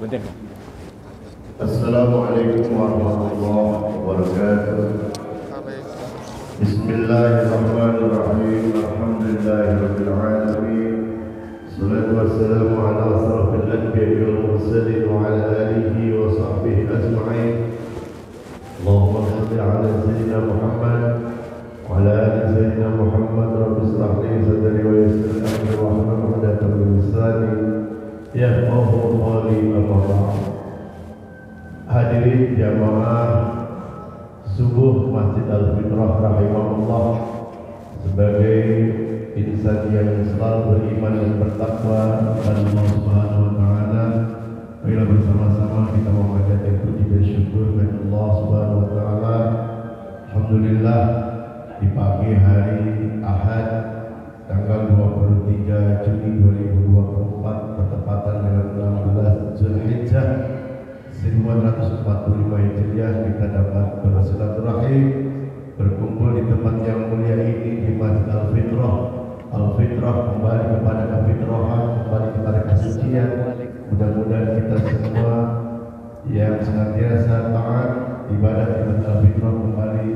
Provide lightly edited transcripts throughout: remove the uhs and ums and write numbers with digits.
Assalamualaikum warahmatullahi wabarakatuh. Bismillahirrahmanirrahim. Alhamdulillahirabbil alamin. Salatu wassalamu ala asrafil anbiya'i wal mursalin wa ala alihi wa sahbihi ajma'in. Allahumma shalli ala sayyidina Muhammad wa ala ali sayyidina Muhammad. Rabbi shrah li sadri wa yassir li amri wahlul 'uqdatam min lisani yafqahu qawli. Amma ba'd. Hadirin jamaah subuh Masjid Al-Fitrah rahimahullah, sebagai insan yang selalu beriman dan bertakwa kepada Allah Subhanahu wa taala, marilah bersama-sama kita memanjatkan puji dan syukur kepada Allah Subhanahu wa taala. Alhamdulillah, di pagi hari Ahad tanggal 23 Juni 2024 bertepatan dengan 16 Zulhijjah 1445 Hijriah, kita dapat bersilaturahim, berkumpul di tempat yang mulia ini di Masjid Al-Fitrah. Al-Fitrah kembali kepada kefitrahan, kembali kepada kesucian. Mudah-mudahan kita semua yang senantiasa taat ibadah di Masjid Al-Fitrah kembali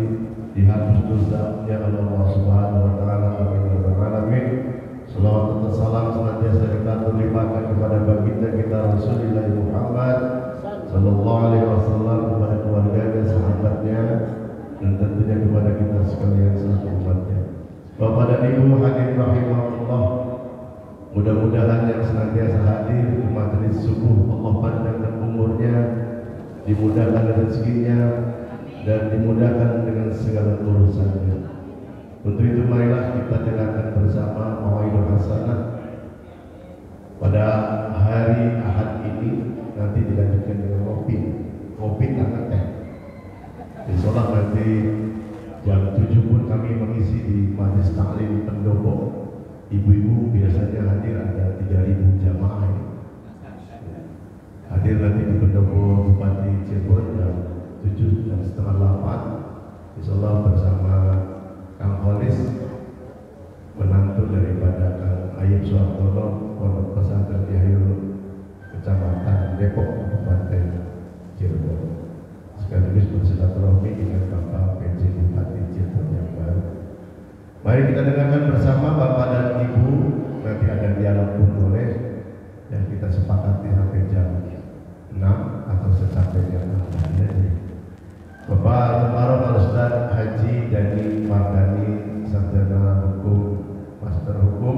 dihapus dosa-nya oleh Allah Subhanahu wa taala. Amin ya rabbal alamin. Salawat dan salam senantiasa kita tulipakan kepada baginda kita Rasulullah Muhammad sallallahu alaihi wasallam, kepada keluarganya, sahabatnya, dan tentunya kepada kita sekalian selaku umatnya. Bapak dan Ibu hadirin rahimahullah, mudah-mudahan yang senantiasa hadir di majelis subuh Allah panjangkan umurnya, dimudahkan rezekinya, dan dimudahkan dengan segala urusannya. Untuk itu marilah kita dengarkan bersama mau'izah hasanah pada hari Ahad ini. Nanti dilanjutkan dengan kopi tangan teh. Insyaallah nanti jam 7 pun kami mengisi di majelis taklim pendopo. Ibu-ibu biasanya hadir ada 3.000 jamaah ini. Hadir nanti di pendopo Bupati Cirebon jam 7 dan setengah 8. Insyaallah bersama Kang Kholis, menantu daripada Kang Ayub Suartono, Pondok Pesantren Yahyul Kecamatan Depok, Kabupaten Cirebon, sekaligus bersilaturahmi dengan Bapak PJ Bupati Cirebon yang baru. Mari kita dengarkan bersama Bapak dan Ibu. Nanti ada dialog pun boleh, yang kita sepakati sampai jam 6 atau sesampainya 6. Bapak Al-Mukarram Al-Ustaz Haji Dani Mardani, sarjana hukum, master hukum,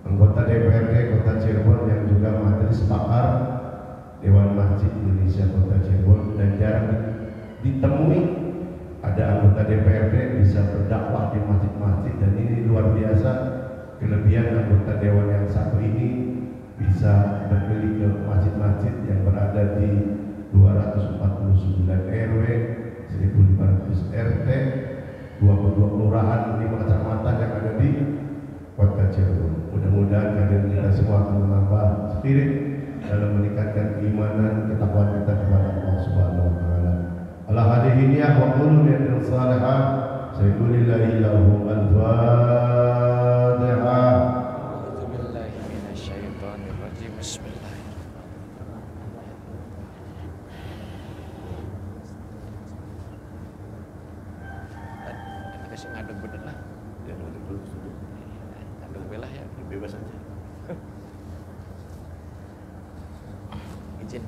anggota DPRD Kota Cirebon yang juga majelis pakar Dewan Masjid Indonesia Kota Cirebon, dan jarang ditemui ada anggota DPRD bisa berdakwah di masjid-masjid, dan ini luar biasa. Kelebihan anggota Dewan yang satu ini bisa berkeliling ke masjid-masjid yang berada di 249 RW, 1500 RT, 22 kelurahan, 5 kecamatan yang ada di Kota Cirebon. Mudah-mudahan kalian kita semua akan menambah spirit dalam meningkatkan keimanan, ketakwaan kita kepada Allah Subhanahu wa taala. Ala hadihi wa qulu bi salihah sayyidillahi lahu al-fatihah. A'udzubillahi minasyaitonir rajim. Bismillah. Kasih ngadeg bener lah. Ya, ngadeg dulu. Ngadeg belah ya. Bebas saja. Izin.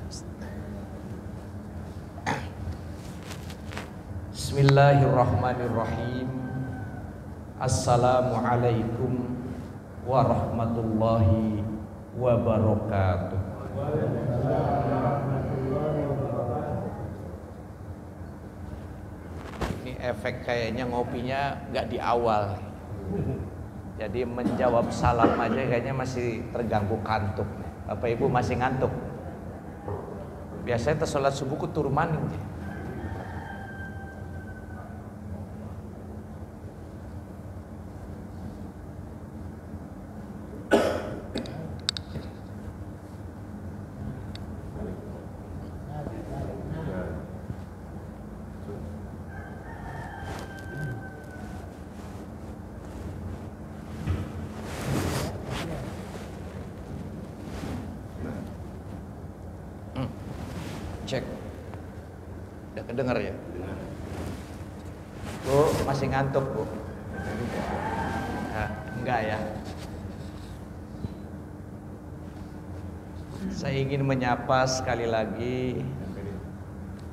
Bismillahirrahmanirrahim. Assalamualaikum warahmatullahi wabarakatuh. Ini efek kayaknya ngopinya nggak di awal. Jadi menjawab salam aja kayaknya masih terganggu kantuk. Bapak Ibu masih ngantuk? Biasanya sholat subuh ku tur maning. Cek. Udah kedenger ya? Bu, masih ngantuk, Bu? Nah, enggak ya? Saya ingin menyapa sekali lagi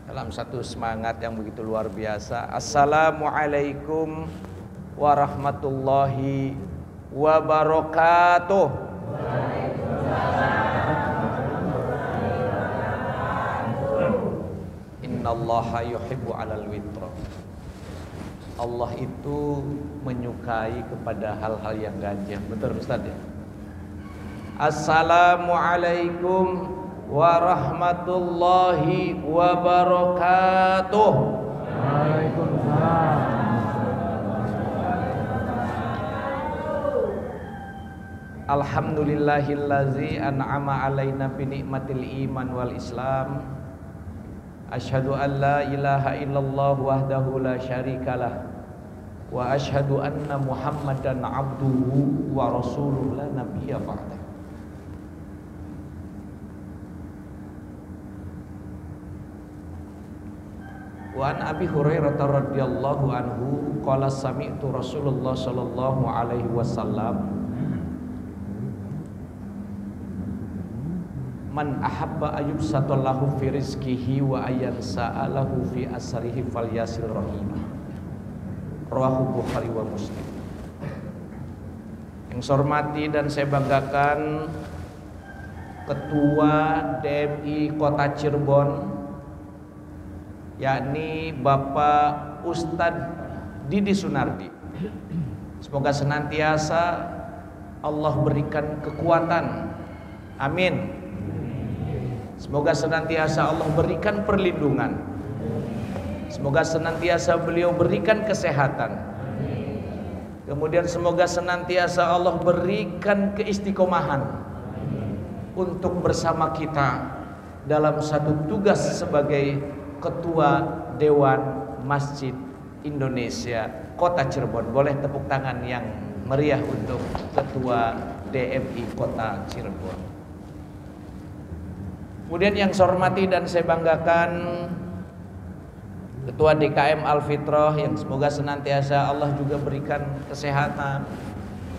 dalam satu semangat yang begitu luar biasa. Assalamualaikum warahmatullahi wabarakatuh. Innallaha yuhibbu 'alal witra. Allah itu menyukai kepada hal-hal yang ganjil. Betul Ustaz ya? Assalamualaikum warahmatullahi wabarakatuh. Waalaikumsalam. Alhamdulillahillazi an'ama alaina bi ni'matil iman wal islam. Asyhadu an la ilaha illallah wahdahu la syarikalah wa asyhadu anna Muhammadan abduhu wa rasuluhu la nabiyya ba'da. Wa an Abi Hurairah radhiyallahu anhu qala sami'tu Rasulullah sallallahu alaihi wasallam man ahabba ayyubsatallahu fi rizqihi wa ayansa'alahu fi asrihi falyasil rahimah. Rawahu Bukhari wa Muslim. Yang saya hormati dan saya banggakan Ketua DMI Kota Cirebon, yakni Bapak Ustadz Didi Sunardi. Semoga senantiasa Allah berikan kekuatan. Amin. Semoga senantiasa Allah berikan perlindungan. Semoga senantiasa beliau berikan kesehatan. Kemudian semoga senantiasa Allah berikan keistiqomahan untuk bersama kita dalam satu tugas sebagai Ketua Dewan Masjid Indonesia Kota Cirebon. Boleh tepuk tangan yang meriah untuk Ketua DMI Kota Cirebon. Kemudian yang saya hormati dan saya banggakan Ketua DKM Al-Fitrah, yang semoga senantiasa Allah juga berikan kesehatan,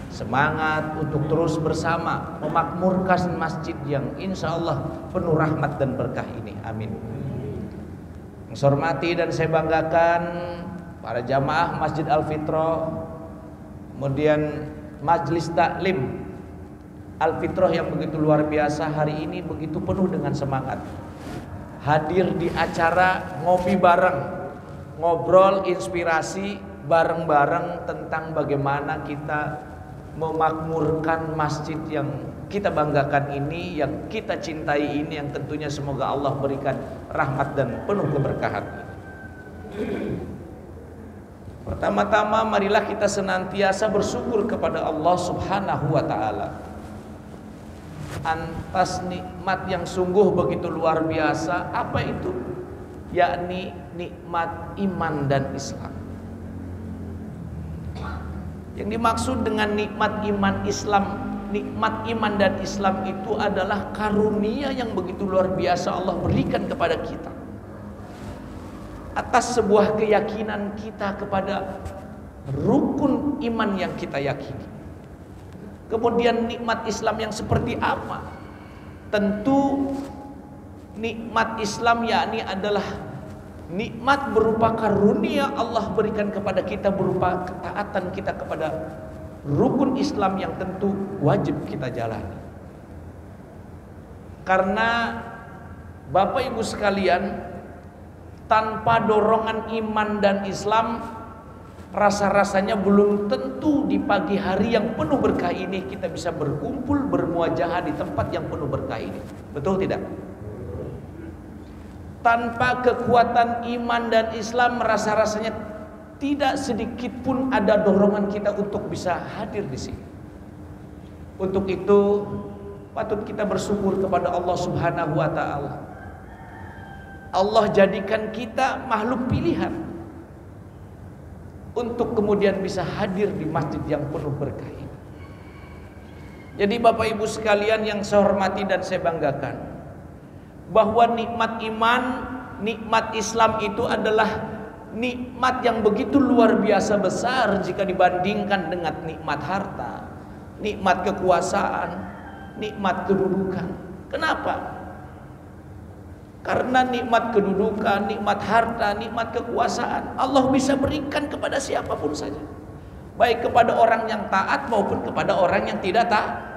semangat untuk terus bersama memakmurkan masjid yang insya Allah penuh rahmat dan berkah ini. Amin. Yang saya hormati dan saya banggakan para jamaah Masjid Al-Fitrah, kemudian Majelis Taklim Al-Fitrah yang begitu luar biasa hari ini, begitu penuh dengan semangat hadir di acara ngopi bareng, ngobrol inspirasi bareng-bareng tentang bagaimana kita memakmurkan masjid yang kita banggakan ini, yang kita cintai ini, yang tentunya semoga Allah berikan rahmat dan penuh keberkahan. Pertama-tama marilah kita senantiasa bersyukur kepada Allah Subhanahu wa taala atas nikmat yang sungguh begitu luar biasa. Apa itu? Yakni nikmat iman dan Islam. Yang dimaksud dengan nikmat iman Islam, nikmat iman dan Islam itu adalah karunia yang begitu luar biasa Allah berikan kepada kita atas sebuah keyakinan kita kepada rukun iman yang kita yakini. Kemudian nikmat Islam yang seperti apa? Tentu nikmat Islam yakni adalah nikmat berupa karunia Allah berikan kepada kita berupa ketaatan kita kepada rukun Islam yang tentu wajib kita jalani. Karena Bapak Ibu sekalian, tanpa dorongan iman dan Islam, rasa-rasanya belum tentu di pagi hari yang penuh berkah ini kita bisa berkumpul bermuajahah di tempat yang penuh berkah ini. Betul tidak? Tanpa kekuatan iman dan Islam, rasa-rasanya tidak sedikit pun ada dorongan kita untuk bisa hadir di sini. Untuk itu patut kita bersyukur kepada Allah Subhanahu wa taala. Allah jadikan kita makhluk pilihan untuk kemudian bisa hadir di masjid yang penuh berkah ini. Jadi Bapak Ibu sekalian yang saya hormati dan saya banggakan, bahwa nikmat iman, nikmat Islam itu adalah nikmat yang begitu luar biasa besar jika dibandingkan dengan nikmat harta, nikmat kekuasaan, nikmat kedudukan. Kenapa? Karena nikmat kedudukan, nikmat harta, nikmat kekuasaan Allah bisa berikan kepada siapapun saja, baik kepada orang yang taat maupun kepada orang yang tidak taat.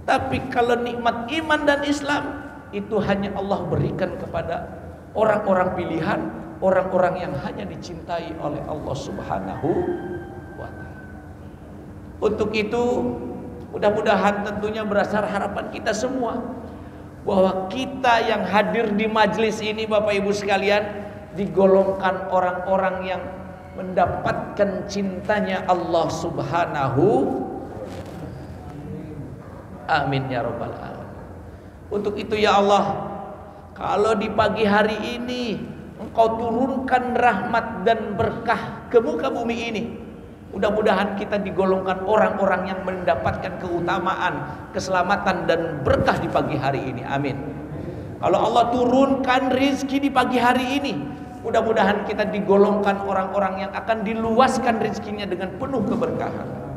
Tapi kalau nikmat iman dan Islam itu hanya Allah berikan kepada orang-orang pilihan, orang-orang yang hanya dicintai oleh Allah Subhanahu wa ta'ala. Untuk itu mudah-mudahan tentunya berdasar harapan kita semua bahwa kita yang hadir di majelis ini, Bapak Ibu sekalian, digolongkan orang-orang yang mendapatkan cintanya Allah Subhanahu. Amin ya rabbal alamin. Untuk itu ya Allah, kalau di pagi hari ini Engkau turunkan rahmat dan berkah ke muka bumi ini, mudah-mudahan kita digolongkan orang-orang yang mendapatkan keutamaan, keselamatan dan berkah di pagi hari ini. Amin. Kalau Allah turunkan rizki di pagi hari ini, mudah-mudahan kita digolongkan orang-orang yang akan diluaskan rizkinya dengan penuh keberkahan.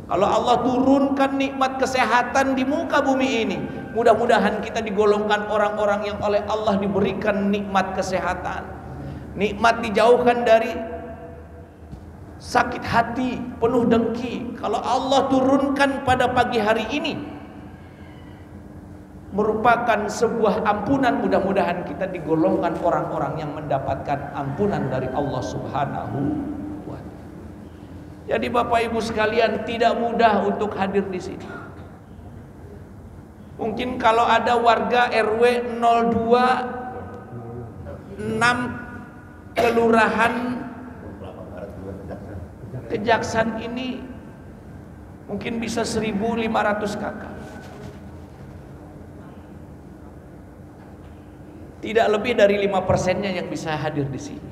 Kalau Allah turunkan nikmat kesehatan di muka bumi ini, mudah-mudahan kita digolongkan orang-orang yang oleh Allah diberikan nikmat kesehatan, nikmat dijauhkan dari sakit hati, penuh dengki. Kalau Allah turunkan pada pagi hari ini merupakan sebuah ampunan, mudah-mudahan kita digolongkan orang-orang yang mendapatkan ampunan dari Allah Subhanahu wa ta'ala. Jadi Bapak Ibu sekalian, tidak mudah untuk hadir di sini. Mungkin kalau ada warga RW 02 6 Kelurahan Kejaksan ini mungkin bisa 1.500 kakak. Tidak lebih dari 5%-nya yang bisa hadir di sini.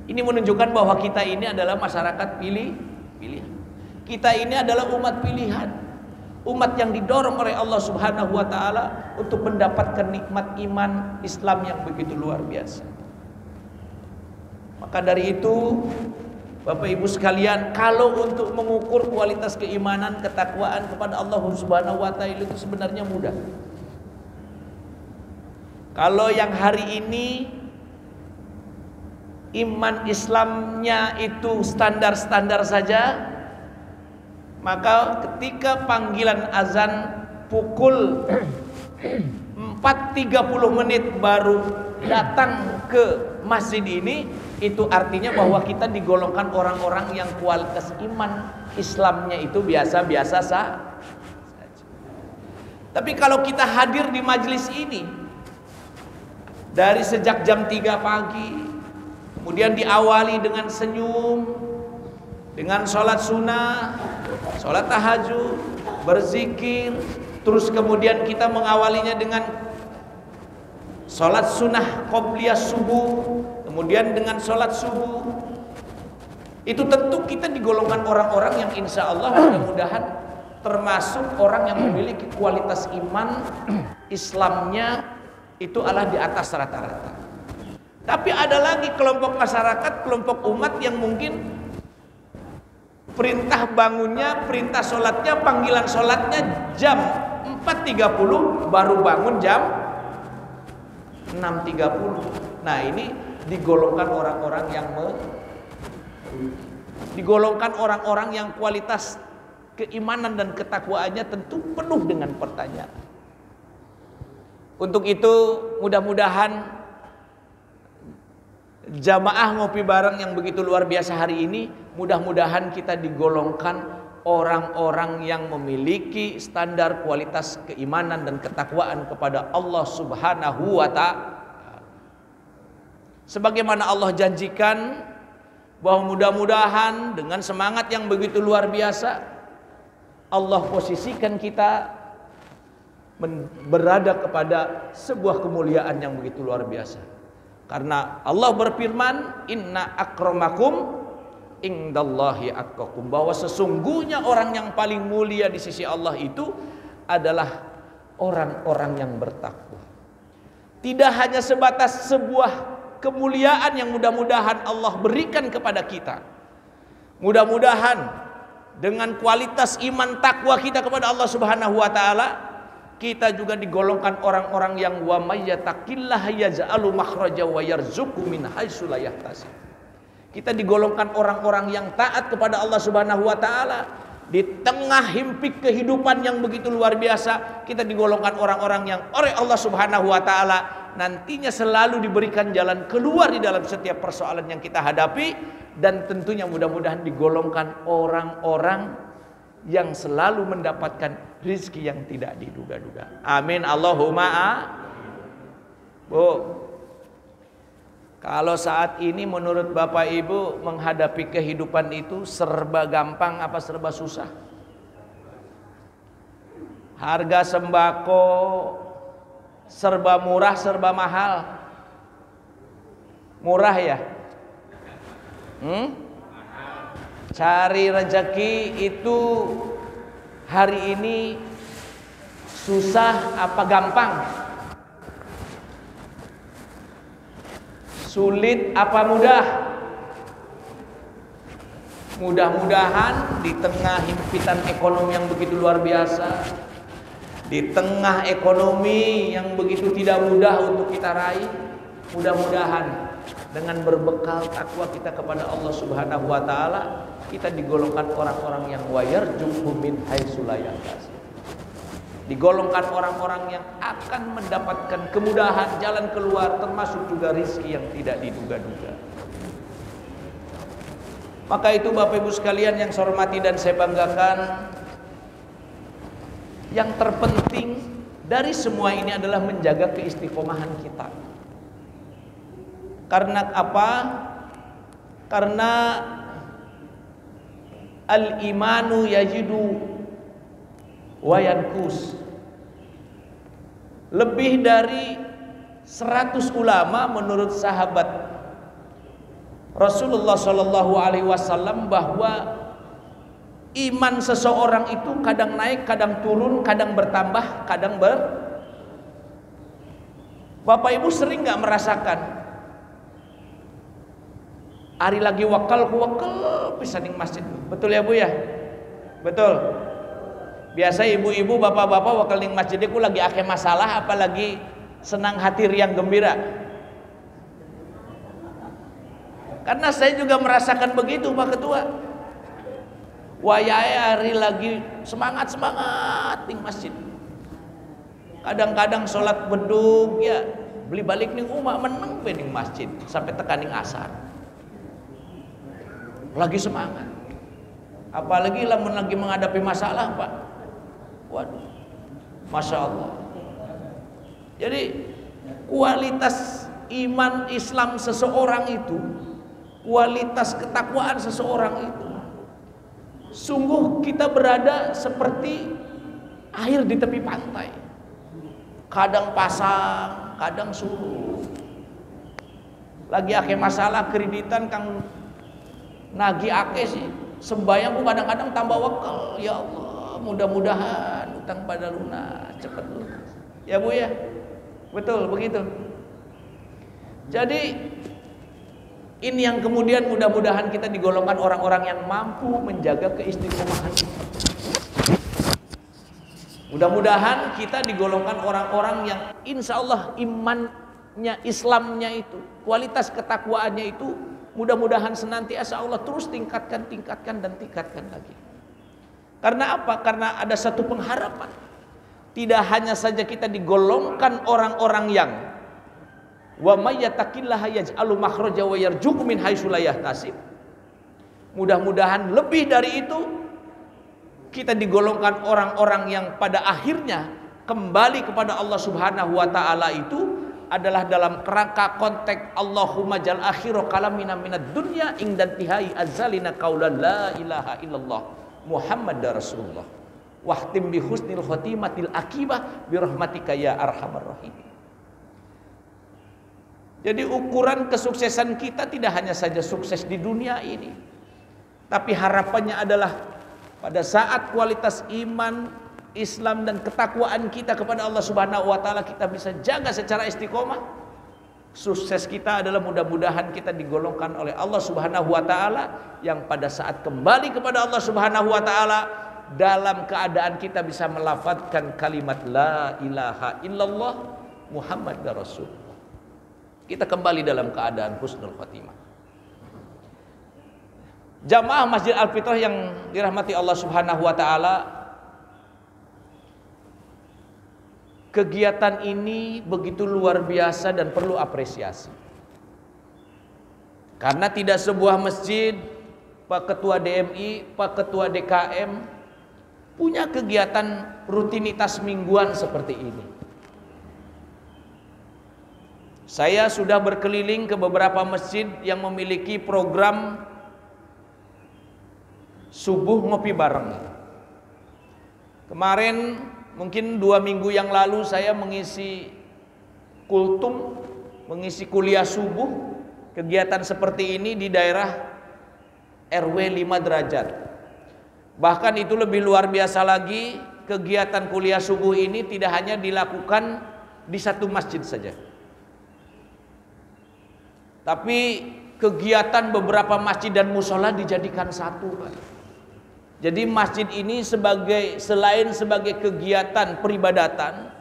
Ini menunjukkan bahwa kita ini adalah masyarakat pilihan. Kita ini adalah umat pilihan, umat yang didorong oleh Allah Subhanahu wa ta'ala untuk mendapatkan nikmat iman Islam yang begitu luar biasa. Maka dari itu Bapak Ibu sekalian, kalau untuk mengukur kualitas keimanan, ketakwaan kepada Allah Subhanahu wa ta'ala itu sebenarnya mudah. Kalau yang hari ini iman Islamnya itu standar-standar saja, maka ketika panggilan azan pukul 4.30 menit baru datang ke masjid ini, itu artinya bahwa kita digolongkan orang-orang yang kualitas iman Islamnya itu biasa-biasa saja. Tapi kalau kita hadir di majelis ini dari sejak jam 3 pagi, kemudian diawali dengan senyum, dengan sholat sunnah, sholat tahajud, berzikir, terus kemudian kita mengawalinya dengan sholat sunnah qobliyah subuh, kemudian dengan sholat subuh. Itu tentu kita digolongkan orang-orang yang insya Allah mudah-mudahan termasuk orang yang memiliki kualitas iman Islamnya itu adalah di atas rata-rata. Tapi ada lagi kelompok masyarakat, kelompok umat yang mungkin perintah bangunnya, perintah sholatnya, panggilan sholatnya jam 4.30, baru bangun jam 6.30. Nah ini digolongkan orang-orang yang kualitas keimanan dan ketakwaannya tentu penuh dengan pertanyaan. Untuk itu mudah-mudahan jamaah ngopi bareng yang begitu luar biasa hari ini, mudah-mudahan kita digolongkan orang-orang yang memiliki standar kualitas keimanan dan ketakwaan kepada Allah Subhanahu wa ta'ala. Sebagaimana Allah janjikan bahwa mudah-mudahan dengan semangat yang begitu luar biasa Allah posisikan kita berada kepada sebuah kemuliaan yang begitu luar biasa. Karena Allah berfirman, inna akramakum indallahi atqakum, bahwa sesungguhnya orang yang paling mulia di sisi Allah itu adalah orang-orang yang bertakwa. Tidak hanya sebatas sebuah kemuliaan yang mudah-mudahan Allah berikan kepada kita. Mudah-mudahan dengan kualitas iman takwa kita kepada Allah Subhanahu wa taala, kita juga digolongkan orang-orang yang wa may yattaqillaha yaj'alu makhraja wa yarzuqhu min haitsu la yahtasib. Kita digolongkan orang-orang yang taat kepada Allah Subhanahu wa taala. Di tengah himpit kehidupan yang begitu luar biasa, kita digolongkan orang-orang yang oleh Allah Subhanahu wa taala nantinya selalu diberikan jalan keluar di dalam setiap persoalan yang kita hadapi, dan tentunya mudah-mudahan digolongkan orang-orang yang selalu mendapatkan rizki yang tidak diduga-duga. Amin Allahumma Bu. Kalau saat ini menurut Bapak Ibu menghadapi kehidupan itu serba gampang apa serba susah? Harga sembako serba murah serba mahal? Murah ya? Cari rezeki itu hari ini susah apa gampang? Sulit apa mudah? Mudah-mudahan di tengah himpitan ekonomi yang begitu luar biasa, di tengah ekonomi yang begitu tidak mudah untuk kita raih, mudah-mudahan dengan berbekal takwa kita kepada Allah Subhanahu wa taala, kita digolongkan orang-orang yang wayarjuqhu min haitsu la yahtasib. Digolongkan orang-orang yang akan mendapatkan kemudahan jalan keluar, termasuk juga rizki yang tidak diduga-duga. Maka itu Bapak Ibu sekalian yang saya hormati dan saya banggakan, yang terpenting dari semua ini adalah menjaga keistiqomahan kita. Karena apa? Karena al-imanu yajidu wa yankus. Lebih dari 100 ulama menurut sahabat Rasulullah Shallallahu Alaihi Wasallam bahwa iman seseorang itu kadang naik, kadang turun, kadang bertambah, kadang Bapak Ibu sering nggak merasakan hari lagi wakal bisa di masjid, betul ya Bu ya? Betul. Biasa ibu-ibu, bapak-bapak wakal ning masjid ku lagi ake masalah, apalagi senang hati riang gembira. Karena saya juga merasakan begitu Pak Ketua. Wayahe hari lagi semangat-semangat ning masjid. Kadang-kadang sholat bedug ya, beli balik ning umah meneng pe ning masjid sampai tekaning asar. Lagi semangat. Apalagi lamun lagi menghadapi masalah Pak. Waduh, Masya Allah. Jadi kualitas iman Islam seseorang itu, kualitas ketakwaan seseorang itu, sungguh kita berada seperti air di tepi pantai. Kadang pasang, kadang surut. Lagi ake masalah kreditan kang nagi ake sih, sembayang kadang-kadang tambah wakal. Ya Allah, mudah-mudahan utang pada lunas, cepat lunas. Ya Bu ya, betul begitu. Jadi ini yang kemudian mudah-mudahan kita digolongkan orang-orang yang mampu menjaga keistiqomahan. Mudah-mudahan kita digolongkan orang-orang yang insya Allah imannya, Islamnya itu, kualitas ketakwaannya itu mudah-mudahan senantiasa Allah terus tingkatkan lagi. Karena apa? Karena ada satu pengharapan. Tidak hanya saja kita digolongkan orang-orang yang wa may yattaqillaha yaj'alu makhraja wa yarzuqhu min haitsu la yahtasib. Mudah-mudahan lebih dari itu kita digolongkan orang-orang yang pada akhirnya kembali kepada Allah Subhanahu wa taala itu adalah dalam kerangka konteks Allahumma jal akhira kalamina minad dunya indan tihai azalina qaulan la ilaha illallah Muhammad Rasulullah wahtim bi husnil khotimatil akibah bi rahmatika ya arhamar rahim. Jadi ukuran kesuksesan kita tidak hanya saja sukses di dunia ini, tapi harapannya adalah pada saat kualitas iman, Islam dan ketakwaan kita kepada Allah Subhanahu wa taala kita bisa jaga secara istiqomah, sukses kita adalah mudah-mudahan kita digolongkan oleh Allah Subhanahu wa taala yang pada saat kembali kepada Allah Subhanahu wa taala dalam keadaan kita bisa melafadzkan kalimat la ilaha illallah Muhammadar Rasulullah. Kita kembali dalam keadaan husnul khatimah. Jamaah Masjid Al-Fitrah yang dirahmati Allah Subhanahu wa taala, kegiatan ini begitu luar biasa dan perlu apresiasi. Karena tidak sebuah masjid, Pak Ketua DMI, Pak Ketua DKM punya kegiatan rutinitas mingguan seperti ini. Saya sudah berkeliling ke beberapa masjid yang memiliki program subuh ngopi bareng. Kemarin mungkin 2 minggu yang lalu saya mengisi kultum, mengisi kuliah subuh, kegiatan seperti ini di daerah RW 5 derajat. Bahkan itu lebih luar biasa lagi, kegiatan kuliah subuh ini tidak hanya dilakukan di satu masjid saja, tapi kegiatan beberapa masjid dan musola dijadikan satu, Pak. Jadi masjid ini selain sebagai kegiatan peribadatan,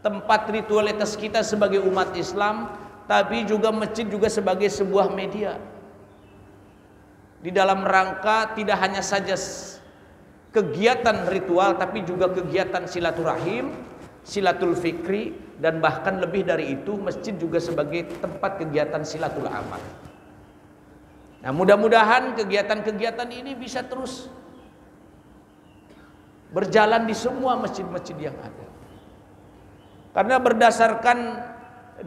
tempat ritualitas kita sebagai umat Islam, tapi juga masjid juga sebagai sebuah media. Di dalam rangka tidak hanya saja kegiatan ritual, tapi juga kegiatan silaturahim, silatul fikri, dan bahkan lebih dari itu masjid juga sebagai tempat kegiatan silatul amal. Nah, mudah-mudahan kegiatan-kegiatan ini bisa terus berjalan di semua masjid-masjid yang ada. Karena berdasarkan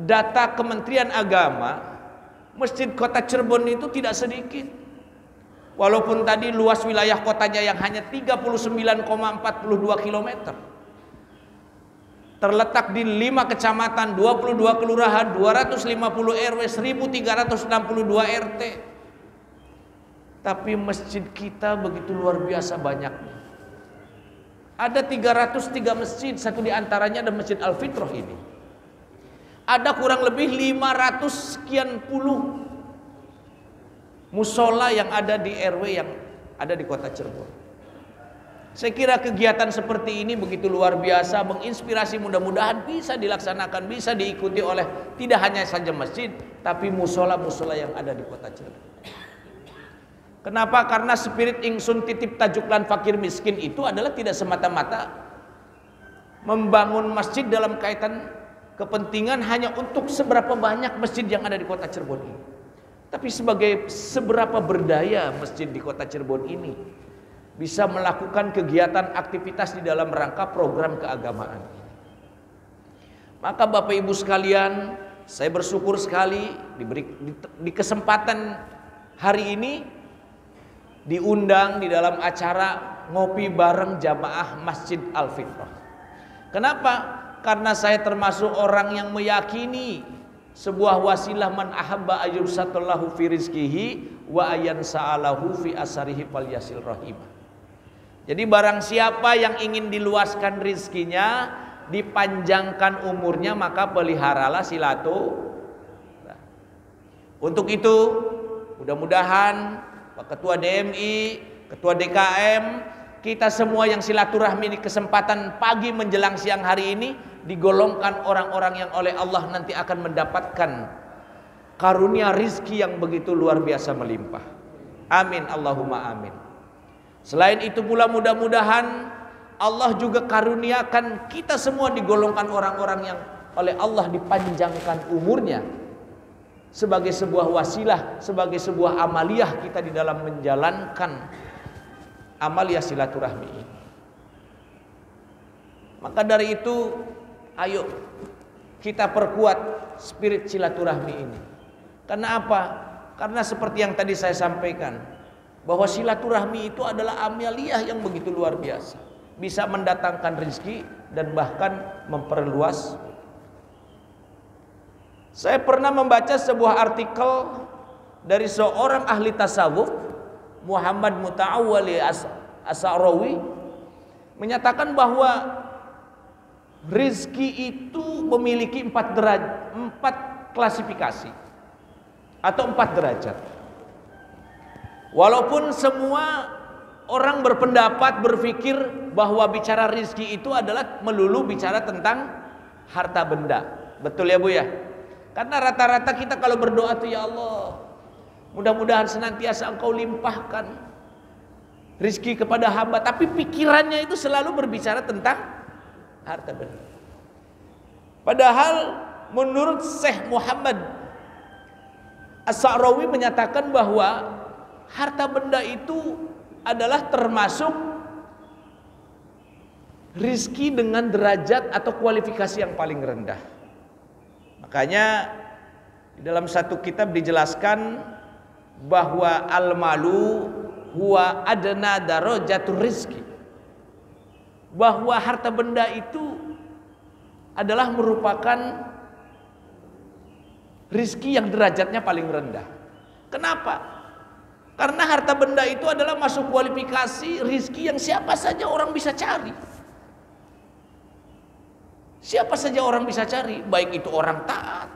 data Kementerian Agama, masjid kota Cirebon itu tidak sedikit. Walaupun tadi luas wilayah kotanya yang hanya 39,42 km, terletak di 5 kecamatan, 22 kelurahan, 250 RW, 1362 RT. Tapi masjid kita begitu luar biasa banyaknya. Ada 303 masjid, satu di antaranya ada Masjid Al-Fitrah ini. Ada kurang lebih 500 sekian puluh musola yang ada di RW yang ada di kota Cirebon. Saya kira kegiatan seperti ini begitu luar biasa, menginspirasi, mudah-mudahan bisa dilaksanakan, bisa diikuti oleh tidak hanya saja masjid, tapi musola-musola yang ada di kota Cirebon. Kenapa? Karena spirit ingsun titip tajuklan fakir miskin itu adalah tidak semata-mata membangun masjid dalam kaitan kepentingan hanya untuk seberapa banyak masjid yang ada di kota Cirebon ini, tapi sebagai seberapa berdaya masjid di kota Cirebon ini bisa melakukan kegiatan aktivitas di dalam rangka program keagamaan. Maka Bapak Ibu sekalian, saya bersyukur sekali di kesempatan hari ini diundang di dalam acara ngopi bareng jamaah Masjid Al-Fitrah. Kenapa? Karena saya termasuk orang yang meyakini sebuah wasilah man ahabba ayyub satallahu fi rizkihi wa ayan sa'alahu fi asarihi fal yasil rahimah. Jadi barang siapa yang ingin diluaskan rizkinya, dipanjangkan umurnya, maka peliharalah silaturahmi. Untuk itu mudah-mudahan Pak Ketua DMI, Ketua DKM, kita semua yang silaturahmi di kesempatan pagi menjelang siang hari ini digolongkan orang-orang yang oleh Allah nanti akan mendapatkan karunia rizki yang begitu luar biasa melimpah. Amin Allahumma amin. Selain itu pula mudah-mudahan Allah juga karuniakan kita semua digolongkan orang-orang yang oleh Allah dipanjangkan umurnya sebagai sebuah wasilah, sebagai sebuah amaliyah kita di dalam menjalankan amaliyah silaturahmi ini. Maka dari itu, ayo kita perkuat spirit silaturahmi ini. Karena apa? Karena seperti yang tadi saya sampaikan, bahwa silaturahmi itu adalah amaliyah yang begitu luar biasa, bisa mendatangkan rezeki dan bahkan memperluas. Saya pernah membaca sebuah artikel dari seorang ahli tasawuf, Muhammad Muta'awwali As-Sa'rawi, menyatakan bahwa rizki itu memiliki 4 klasifikasi atau 4 derajat. Walaupun semua orang berpendapat, berpikir bahwa bicara rizki itu adalah melulu bicara tentang harta benda. Betul ya Bu ya? Karena rata-rata kita kalau berdoa tuh, ya Allah, mudah-mudahan senantiasa Engkau limpahkan rizki kepada hamba. Tapi pikirannya itu selalu berbicara tentang harta benda. Padahal menurut Syekh Muhammad As-Sa'rawi menyatakan bahwa harta benda itu adalah termasuk rizki dengan derajat atau kualifikasi yang paling rendah. Makanya di dalam satu kitab dijelaskan bahwa al-malu huwa adna darajatur rizki, bahwa harta benda itu adalah merupakan rizki yang derajatnya paling rendah. Kenapa? Karena harta benda itu adalah masuk kualifikasi rizki yang siapa saja orang bisa cari. Siapa saja orang bisa cari, baik itu orang taat,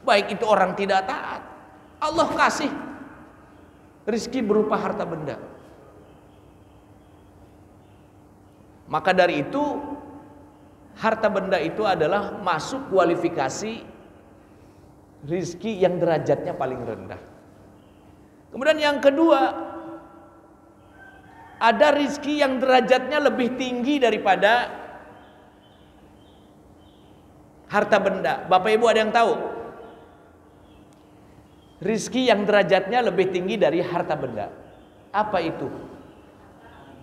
baik itu orang tidak taat. Allah kasih rizki berupa harta benda. Maka dari itu harta benda itu adalah masuk kualifikasi rizki yang derajatnya paling rendah. Kemudian yang kedua, ada rizki yang derajatnya lebih tinggi daripada harta benda. Bapak Ibu ada yang tahu? Rizki yang derajatnya lebih tinggi dari harta benda. Apa itu?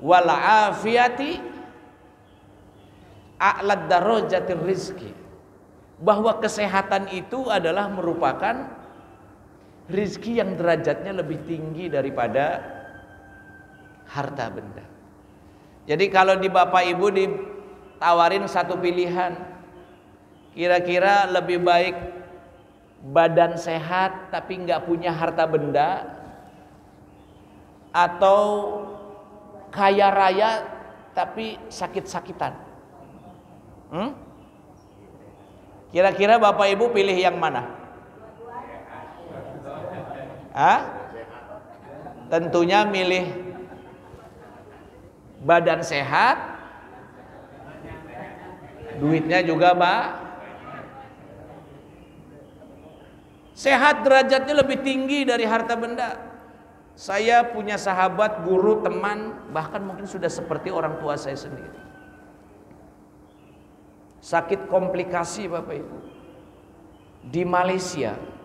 Wal afiyati a'lad darajatir rizki. Bahwa kesehatan itu adalah merupakan rizki yang derajatnya lebih tinggi daripada harta benda. Jadi kalau di Bapak Ibu ditawarin satu pilihan, kira-kira lebih baik badan sehat tapi nggak punya harta benda, atau kaya raya tapi sakit-sakitan? Kira-kira Bapak Ibu pilih yang mana? Tentunya milih badan sehat, duitnya juga sehat, derajatnya lebih tinggi dari harta benda. Saya punya sahabat, guru, teman, bahkan mungkin sudah seperti orang tua saya sendiri, sakit komplikasi Bapak Ibu di Malaysia.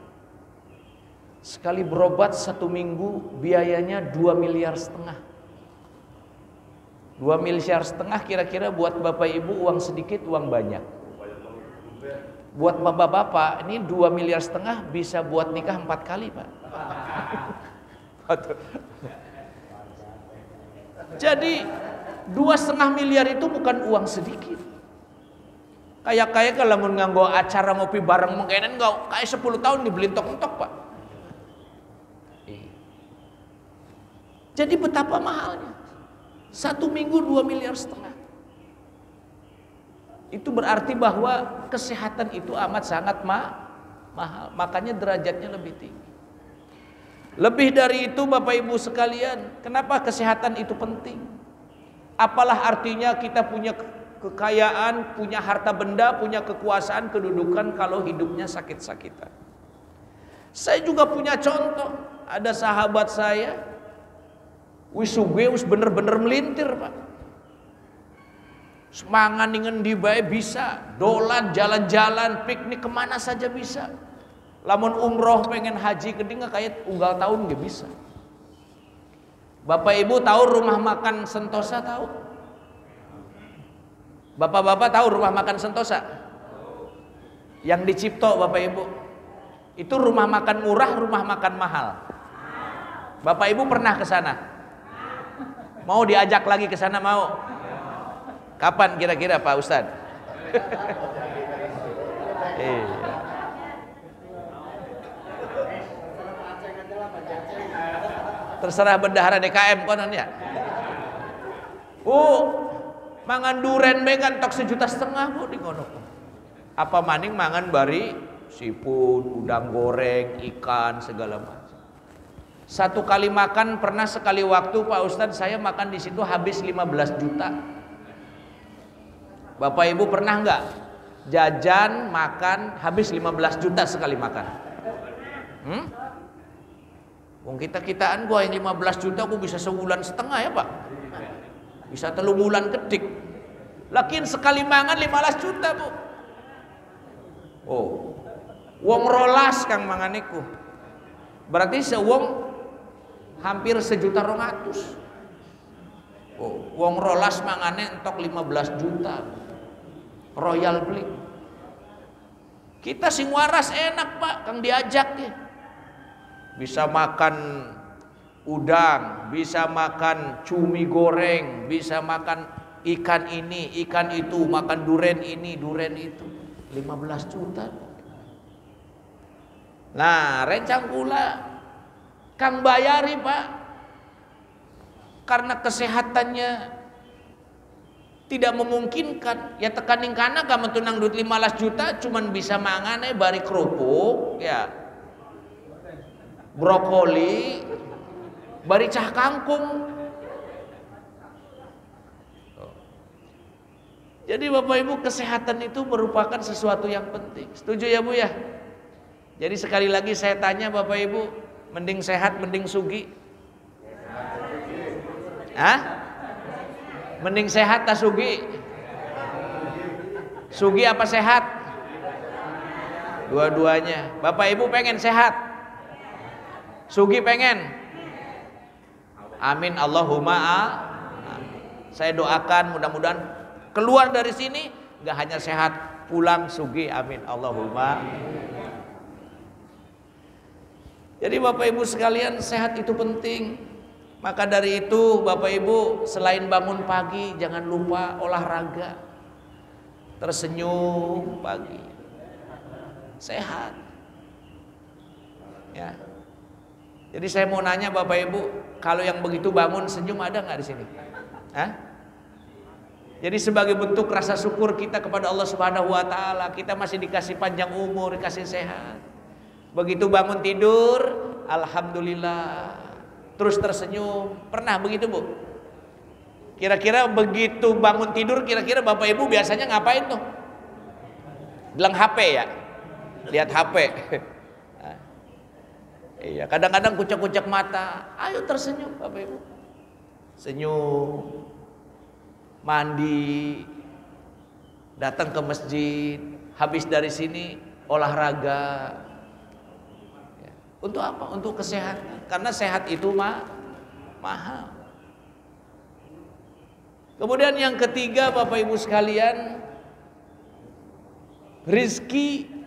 Sekali berobat 1 minggu biayanya 2,5 miliar. 2,5 miliar kira-kira buat Bapak Ibu uang sedikit, uang banyak. Buat bapak-bapak ini 2,5 miliar bisa buat nikah 4 kali Pak. Jadi 2,5 miliar itu bukan uang sedikit. Kayak kalau mau nganggo acara ngopi bareng mungkinan enggak kayak 10 tahun dibeli entok-entok Pak. Jadi betapa mahalnya. 1 minggu 2,5 miliar. Itu berarti bahwa kesehatan itu amat sangat mahal. Makanya derajatnya lebih tinggi. Lebih dari itu Bapak Ibu sekalian, kenapa kesehatan itu penting? Apalah artinya kita punya kekayaan, punya harta benda, punya kekuasaan, kedudukan kalau hidupnya sakit-sakitan. Saya juga punya contoh, ada sahabat saya wisuge bener-bener melintir Pak. Semangat ingin dibae bisa, dolan, jalan-jalan, piknik kemana saja bisa. Lamun umroh pengen haji keding kayak unggal tahun gak bisa. Bapak Ibu tahu rumah makan Sentosa tahu? Bapak-bapak tahu rumah makan Sentosa? Yang di Cipto Bapak Ibu. Itu rumah makan murah, rumah makan mahal. Bapak Ibu pernah ke sana? Mau diajak lagi ke sana mau? Kapan kira-kira Pak Ustadz? Iya. Terserah bendahara DKM konon ya. Mangan duren megan tok 1,5 juta Bu di kono. Apa maning mangan bari siput, udang goreng, ikan segala macam. Satu kali makan pernah sekali waktu Pak Ustadz saya makan di situ habis 15 juta. Bapak Ibu pernah nggak jajan makan habis 15 juta sekali makan? Wong kita-kitaan gua yang 15 juta gua bisa sebulan setengah ya Pak. Bisa 3 bulan kedik. Lakin sekali mangan 15 juta Bu. Oh, wong rolas kang manganiku. Berarti sewong hampir 1,2 juta. Oh, wong rolas mangane entok 15 juta. Royal beli. Kita sing waras enak Pak, kang diajak ya. Bisa makan udang, bisa makan cumi goreng, bisa makan ikan ini, ikan itu, makan duren ini, duren itu. 15 juta. Nah, rencang pula kang bayari Pak. Karena kesehatannya tidak memungkinkan, ya tekaning kana kamu tunang duit 15 juta cuman bisa mangane bari kerupuk, ya brokoli, bari cah kangkung. Jadi Bapak Ibu, kesehatan itu merupakan sesuatu yang penting. Setuju ya Bu ya? Jadi sekali lagi saya tanya Bapak Ibu, mending sehat mending sugi? Hah? Mending sehat tak sugi? Sugi apa sehat? Dua-duanya. Bapak Ibu pengen sehat? Sugi pengen? Amin Allahumma amin. Saya doakan mudah-mudahan keluar dari sini nggak hanya sehat, pulang sugi, amin Allahumma. Jadi Bapak Ibu sekalian, sehat itu penting. Maka dari itu Bapak Ibu, selain bangun pagi jangan lupa olahraga. Tersenyum pagi. Sehat. Ya. Jadi saya mau nanya Bapak Ibu, kalau yang begitu bangun senyum ada nggak di sini? Hah? Jadi sebagai bentuk rasa syukur kita kepada Allah Subhanahu wa taala, kita masih dikasih panjang umur, dikasih sehat. Begitu bangun tidur, alhamdulillah, terus tersenyum. Pernah begitu Bu? Kira-kira begitu bangun tidur, kira-kira Bapak Ibu biasanya ngapain tuh? Bilang HP ya? Lihat HP. Iya, kadang-kadang kucek-kucek mata. Ayo tersenyum Bapak Ibu. Senyum. Mandi. Datang ke masjid. Habis dari sini olahraga. Ya. Untuk apa? Untuk kesehatan. Karena sehat itu mahal. Kemudian yang ketiga Bapak Ibu sekalian, rizki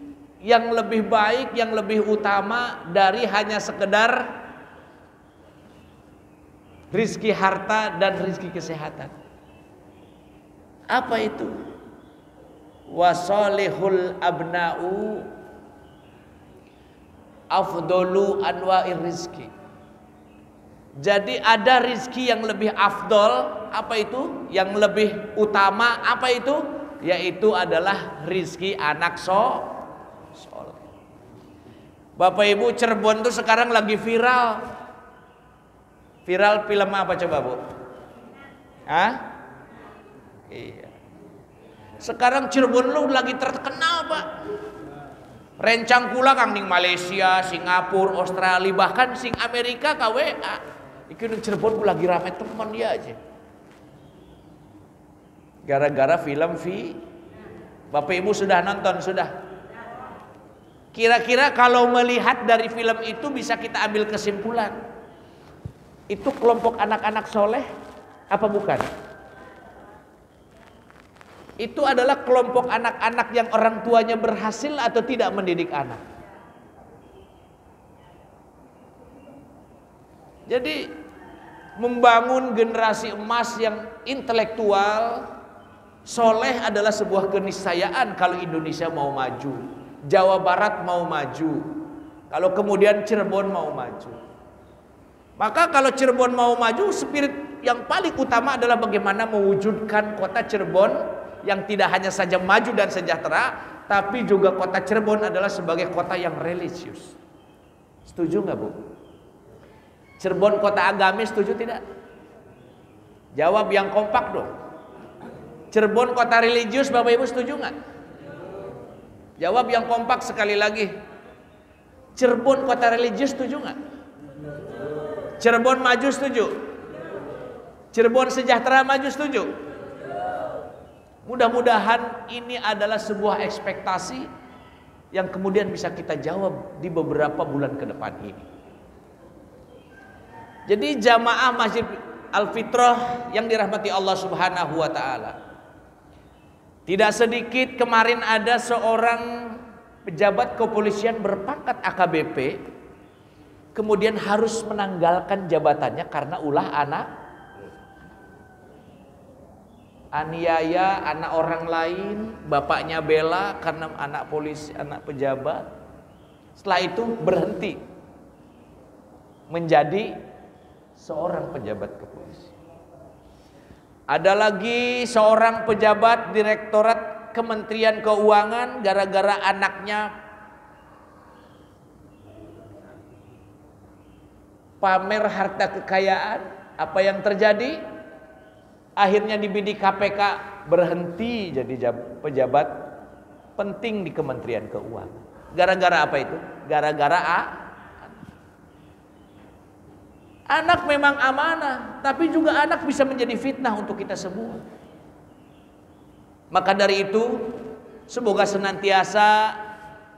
yang lebih baik, yang lebih utama dari hanya sekedar rizki harta dan rizki kesehatan. Apa itu? Wasolihul abna'u afdolu anwa'ir rizki. Jadi ada rizki yang lebih afdol. Apa itu? Yang lebih utama. Apa itu? Yaitu adalah rizki anak soleh. Bapak Ibu, Cirebon tuh sekarang lagi viral. Viral film apa coba Bu? Hah? Iya. Sekarang Cirebon lu lagi terkenal Pak. Rencang pula kang ning Malaysia, Singapura, Australia, bahkan sing Amerika KWA. Iki ning Cirebon ku lagi rame teman dia aja. Gara-gara film Bapak Ibu sudah nonton sudah? Kira-kira kalau melihat dari film itu bisa kita ambil kesimpulan. Itu kelompok anak-anak soleh apa bukan? Itu adalah kelompok anak-anak yang orang tuanya berhasil atau tidak mendidik anak. Jadi membangun generasi emas yang intelektual, soleh adalah sebuah keniscayaan kalau Indonesia mau maju, Jawa Barat mau maju, kalau kemudian Cirebon mau maju. Maka kalau Cirebon mau maju, spirit yang paling utama adalah bagaimana mewujudkan kota Cirebon yang tidak hanya saja maju dan sejahtera, tapi juga kota Cirebon adalah sebagai kota yang religius. Setuju nggak Bu? Cirebon kota agamis, setuju tidak? Jawab yang kompak dong. Cirebon kota religius, Bapak Ibu setuju nggak? Jawab yang kompak sekali lagi. Cirebon kota religius, setuju nggak? Cirebon maju, setuju? Cirebon sejahtera, maju, setuju? Mudah-mudahan ini adalah sebuah ekspektasi yang kemudian bisa kita jawab di beberapa bulan ke depan ini. Jadi jamaah Masjid Al-Fitrah yang dirahmati Allah Subhanahu wa taala. Tidak sedikit kemarin ada seorang pejabat kepolisian berpangkat AKBP kemudian harus menanggalkan jabatannya karena ulah anak aniaya anak orang lain, bapaknya bela karena anak polisi, anak pejabat. Setelah itu berhenti menjadi seorang pejabat kepolisian. Ada lagi seorang pejabat Direktorat Kementerian Keuangan gara-gara anaknya pamer harta kekayaan, apa yang terjadi? Akhirnya dibidik KPK, berhenti jadi pejabat penting di Kementerian Keuangan. Gara-gara apa itu? Gara-gara anak memang amanah, tapi juga anak bisa menjadi fitnah untuk kita semua. Maka dari itu, semoga senantiasa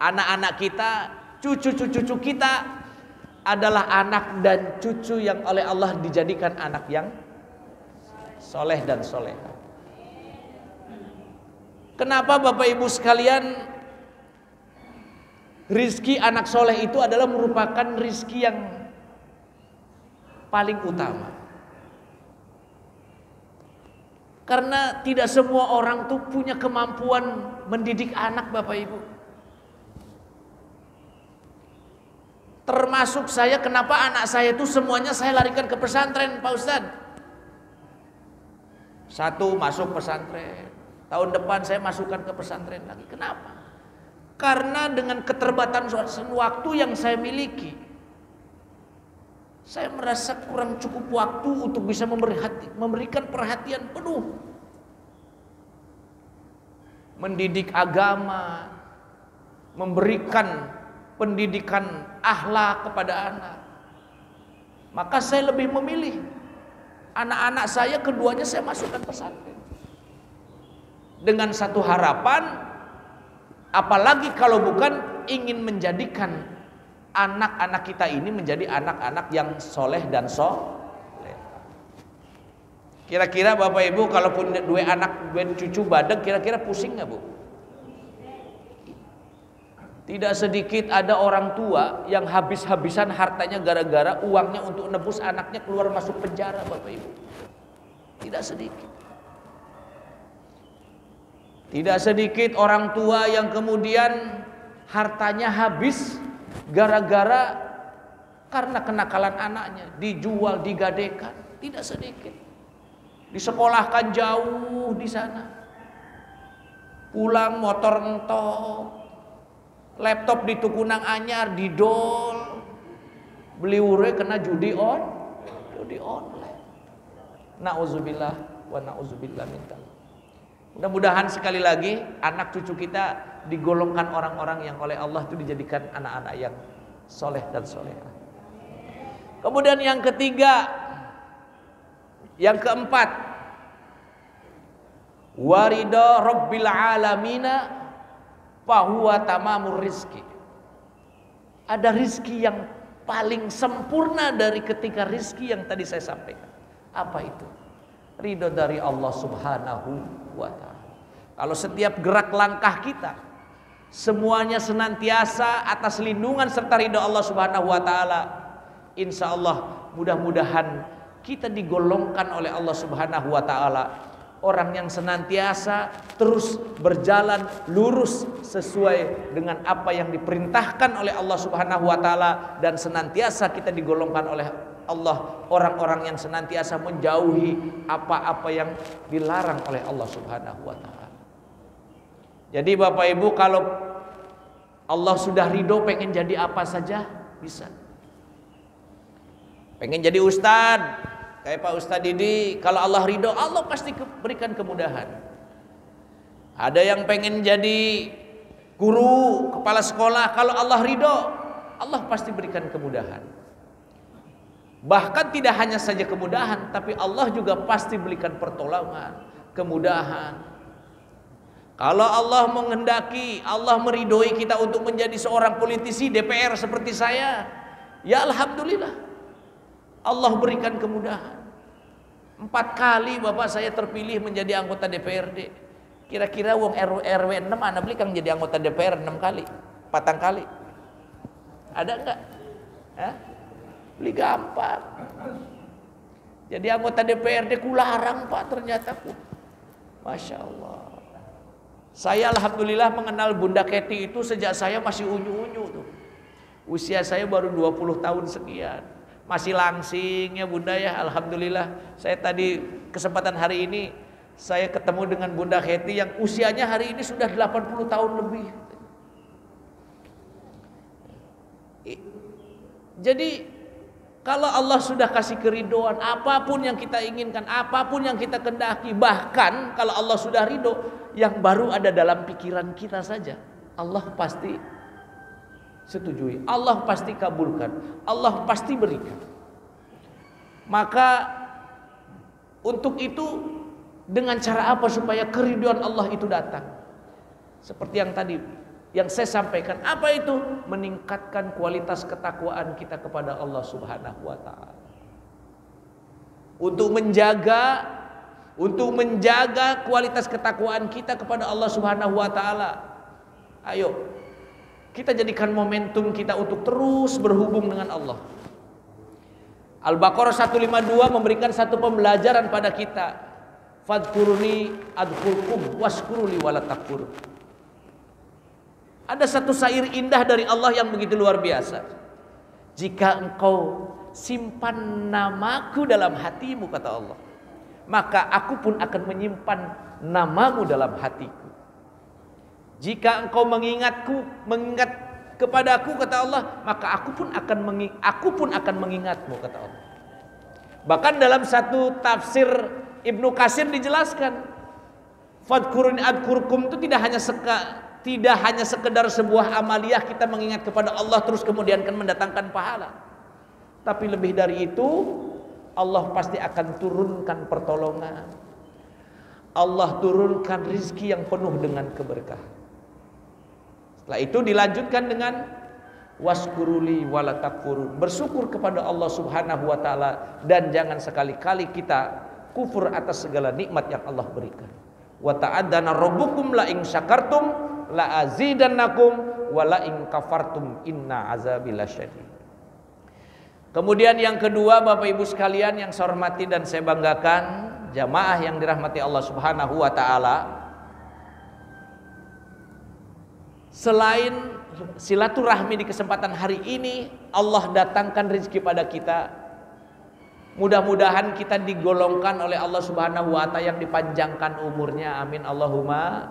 anak-anak kita, cucu-cucu kita adalah anak dan cucu yang oleh Allah dijadikan anak yang soleh dan soleha. Kenapa Bapak Ibu sekalian, rizki anak soleh itu adalah merupakan rizki yang paling utama. Karena tidak semua orang tuh punya kemampuan mendidik anak, Bapak Ibu. Termasuk saya, kenapa anak saya itu semuanya saya larikan ke pesantren, Pak Ustadz. Satu masuk pesantren, tahun depan saya masukkan ke pesantren lagi. Kenapa? Karena dengan keterbatasan waktu yang saya miliki, saya merasa kurang cukup waktu untuk bisa memberikan perhatian penuh mendidik agama, memberikan pendidikan akhlak kepada anak. Maka saya lebih memilih anak-anak saya keduanya saya masukkan pesantren dengan satu harapan, apalagi kalau bukan ingin menjadikan anak-anak kita ini menjadi anak-anak yang soleh dan soleh. Kira-kira Bapak Ibu kalau punya dua anak, dua cucu badeg, kira-kira pusing nggak Bu? Tidak sedikit ada orang tua yang habis-habisan hartanya gara-gara uangnya untuk nebus anaknya keluar masuk penjara, Bapak Ibu. Tidak sedikit. Tidak sedikit orang tua yang kemudian hartanya habis gara-gara karena kenakalan anaknya, dijual, digadekan. Tidak sedikit. Disekolahkan jauh di sana. Pulang motor entok, laptop di tukunang anyar, didol, beli ure kena judi online. Nauzubillah wa nauzubillah min dzalik. Mudah-mudahan sekali lagi anak cucu kita digolongkan orang-orang yang oleh Allah itu dijadikan anak-anak yang soleh dan soleha. Kemudian yang ketiga, yang keempat, warida rabbil alamina fahuwa tamamur rizki. Ada rizki yang paling sempurna dari ketika rizki yang tadi saya sampaikan. Apa itu? Ridho dari Allah Subhanahu wa ta'ala. Kalau setiap gerak langkah kita semuanya senantiasa atas lindungan serta ridho Allah Subhanahu wa ta'ala, insya Allah mudah-mudahan kita digolongkan oleh Allah Subhanahu wa ta'ala orang yang senantiasa terus berjalan lurus sesuai dengan apa yang diperintahkan oleh Allah Subhanahu wa ta'ala, dan senantiasa kita digolongkan oleh Allah, orang-orang yang senantiasa menjauhi apa-apa yang dilarang oleh Allah Subhanahu wa taala. Jadi Bapak Ibu, kalau Allah sudah ridho, pengen jadi apa saja bisa. Pengen jadi ustadz kayak Pak Ustadz Didi, kalau Allah ridho, Allah pasti berikan kemudahan. Ada yang pengen jadi guru, kepala sekolah, kalau Allah ridho, Allah pasti berikan kemudahan. Bahkan tidak hanya saja kemudahan, tapi Allah juga pasti berikan pertolongan, kemudahan. Kalau Allah menghendaki, Allah meridhoi kita untuk menjadi seorang politisi DPR seperti saya, ya alhamdulillah, Allah berikan kemudahan. 4 kali bapak saya terpilih menjadi anggota DPRD. Kira-kira wong RW 6 anak beli kang jadi anggota DPR 6 kali, 4 kali. Ada enggak? Hah? Beli gampang. Jadi anggota DPRD kularang Pak ternyata. Masya Allah. Saya alhamdulillah mengenal Bunda Keti itu sejak saya masih unyu-unyu tuh. Usia saya baru 20 tahun sekian. Masih langsing ya Bunda ya, alhamdulillah. Saya tadi kesempatan hari ini saya ketemu dengan Bunda Keti yang usianya hari ini sudah 80 tahun lebih. Jadi kalau Allah sudah kasih keridhaan, apapun yang kita inginkan, apapun yang kita kehendaki, bahkan kalau Allah sudah ridho, yang baru ada dalam pikiran kita saja, Allah pasti setujui, Allah pasti kabulkan, Allah pasti berikan. Maka untuk itu dengan cara apa supaya keridhaan Allah itu datang? Seperti yang tadi yang saya sampaikan, apa itu? Meningkatkan kualitas ketakwaan kita kepada Allah Subhanahu wa taala. Untuk menjaga kualitas ketakwaan kita kepada Allah Subhanahu wa taala. Ayo, kita jadikan momentum kita untuk terus berhubung dengan Allah. Al-Baqarah 152 memberikan satu pembelajaran pada kita. Fadhkuruni adhkurkum washkuruli wala takfurun. Ada satu syair indah dari Allah yang begitu luar biasa. Jika engkau simpan namaku dalam hatimu, kata Allah, maka aku pun akan menyimpan namamu dalam hatiku. Jika engkau mengingat kepadaku, kata Allah, maka aku pun akan mengingatmu, kata Allah. Bahkan dalam satu tafsir Ibnu Katsir dijelaskan, fadhkuruni adhkurkum itu tidak hanya sekedar sebuah amaliyah kita mengingat kepada Allah terus kemudian kan mendatangkan pahala. Tapi lebih dari itu, Allah pasti akan turunkan pertolongan. Allah turunkan rizki yang penuh dengan keberkahan. Setelah itu dilanjutkan dengan waskuruli wala takfurun. Bersyukur kepada Allah Subhanahu wa taala dan jangan sekali-kali kita kufur atas segala nikmat yang Allah berikan. Wa ta'addana rabbukum la in syakartum la azidannakum wa la in kafartum inna azabi lasyadid. Kemudian yang kedua, Bapak Ibu sekalian yang saya hormati dan saya banggakan, jamaah yang dirahmati Allah Subhanahu wa taala, selain silaturahmi di kesempatan hari ini, Allah datangkan rezeki pada kita. Mudah-mudahan kita digolongkan oleh Allah Subhanahu wa taala yang dipanjangkan umurnya. Amin Allahumma.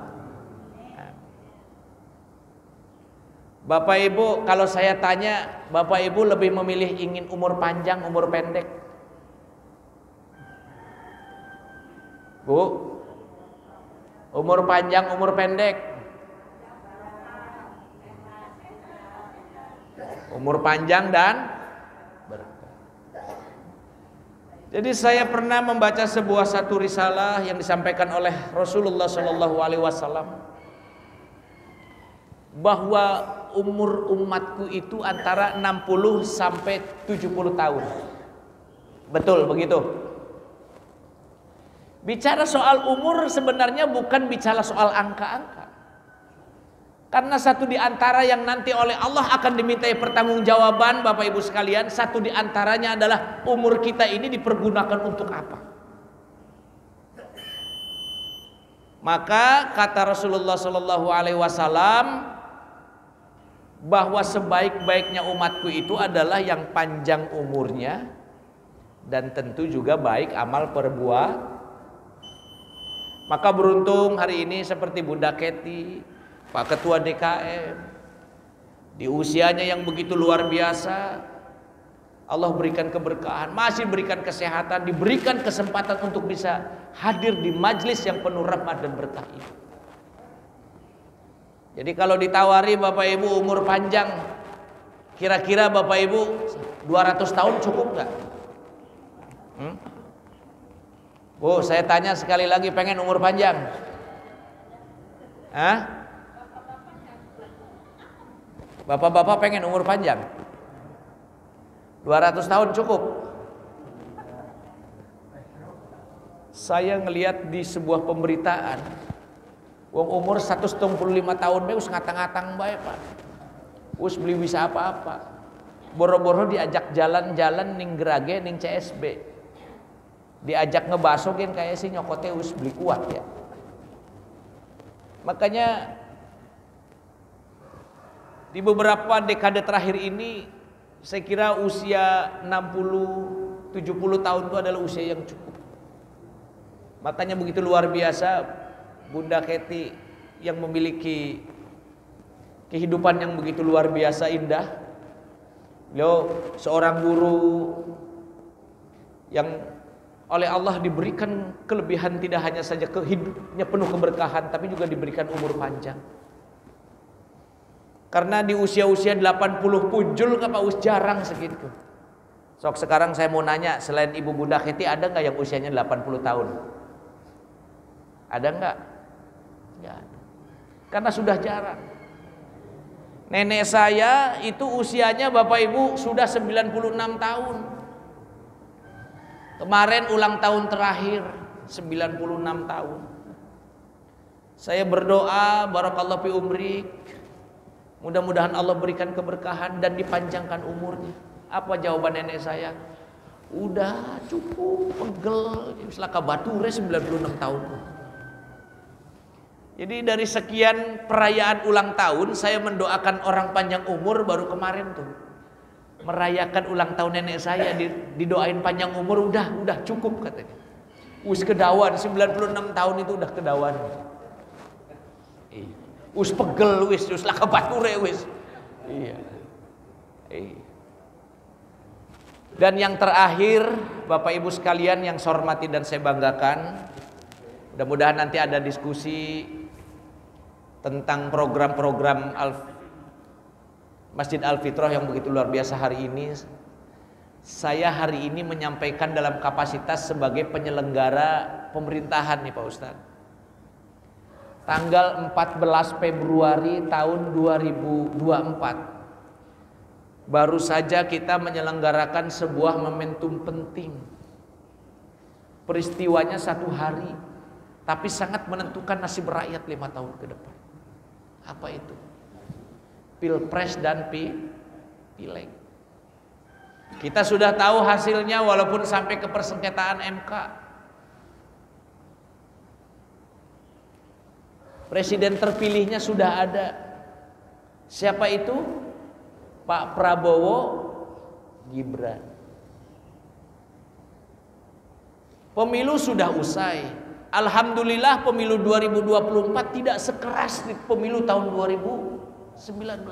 Bapak Ibu, kalau saya tanya, Bapak Ibu lebih memilih ingin umur panjang, umur pendek? Bu, umur panjang, umur pendek? Umur panjang dan berkah. Jadi saya pernah membaca satu risalah yang disampaikan oleh Rasulullah SAW, bahwa umur umatku itu antara 60 sampai 70 tahun. Betul begitu? Bicara soal umur sebenarnya bukan bicara soal angka-angka. Karena satu di antara yang nanti oleh Allah akan dimintai pertanggungjawaban, Bapak Ibu sekalian, satu di antaranya adalah umur kita ini dipergunakan untuk apa? Maka kata Rasulullah SAW, bahwa sebaik-baiknya umatku itu adalah yang panjang umurnya dan tentu juga baik amal perbuatan. Maka beruntung hari ini seperti Bunda Kety, Pak Ketua DKM, di usianya yang begitu luar biasa, Allah berikan keberkahan, masih berikan kesehatan, diberikan kesempatan untuk bisa hadir di majlis yang penuh rahmat dan berkah ini. Jadi kalau ditawari Bapak Ibu umur panjang, kira-kira Bapak Ibu 200 tahun cukup nggak? Bu, saya tanya sekali lagi, pengen umur panjang? Hah? Bapak-bapak pengen umur panjang? 200 tahun cukup? Saya ngelihat di sebuah pemberitaan, wong umur 175 tahun wis ngatang-ngatang bae, Pak. Wis beli bisa apa-apa. Boro-boro diajak jalan-jalan ning Grage ning CSB. Diajak ngebasokin kayak si nyokote wis beli kuat ya. Makanya di beberapa dekade terakhir ini saya kira usia 60-70 tahun itu adalah usia yang cukup. Makanya begitu luar biasa Bunda Kety yang memiliki kehidupan yang begitu luar biasa indah. Beliau seorang guru yang oleh Allah diberikan kelebihan, tidak hanya saja hidupnya penuh keberkahan, tapi juga diberikan umur panjang. Karena di usia-usia 80 punjul Pak Us jarang segitu. Sok sekarang saya mau nanya, selain Ibu Bunda Kety ada nggak yang usianya 80 tahun? Ada nggak? Nggak ada. Karena sudah jarang. Nenek saya itu usianya Bapak Ibu sudah 96 tahun. Kemarin ulang tahun terakhir 96 tahun. Saya berdoa barakallahu fi umrik, mudah-mudahan Allah berikan keberkahan dan dipanjangkan umurnya. Apa jawaban nenek saya? Udah cukup, pegel, selaka bature 96 tahun. Jadi dari sekian perayaan ulang tahun, saya mendoakan orang panjang umur baru kemarin tuh. Merayakan ulang tahun nenek saya, didoain panjang umur, udah cukup katanya. Us kedawan 96 tahun itu udah kedawan. Us pegel wis laka bature wis. Iya. Dan yang terakhir, Bapak Ibu sekalian yang saya hormati dan saya banggakan, mudah-mudahan nanti ada diskusi tentang program-program Masjid Al-Fitrah yang begitu luar biasa hari ini. Saya hari ini menyampaikan dalam kapasitas sebagai penyelenggara pemerintahan nih Pak Ustadz. Tanggal 14 Februari tahun 2024 baru saja kita menyelenggarakan sebuah momentum penting. Peristiwanya 1 hari, tapi sangat menentukan nasib rakyat 5 tahun ke depan. Apa itu? Pilpres dan Pileg. Kita sudah tahu hasilnya walaupun sampai ke persengketaan MK. Presiden terpilihnya sudah ada. Siapa itu? Pak Prabowo Gibran. Pemilu sudah usai. Alhamdulillah pemilu 2024 tidak sekeras di pemilu tahun 2019.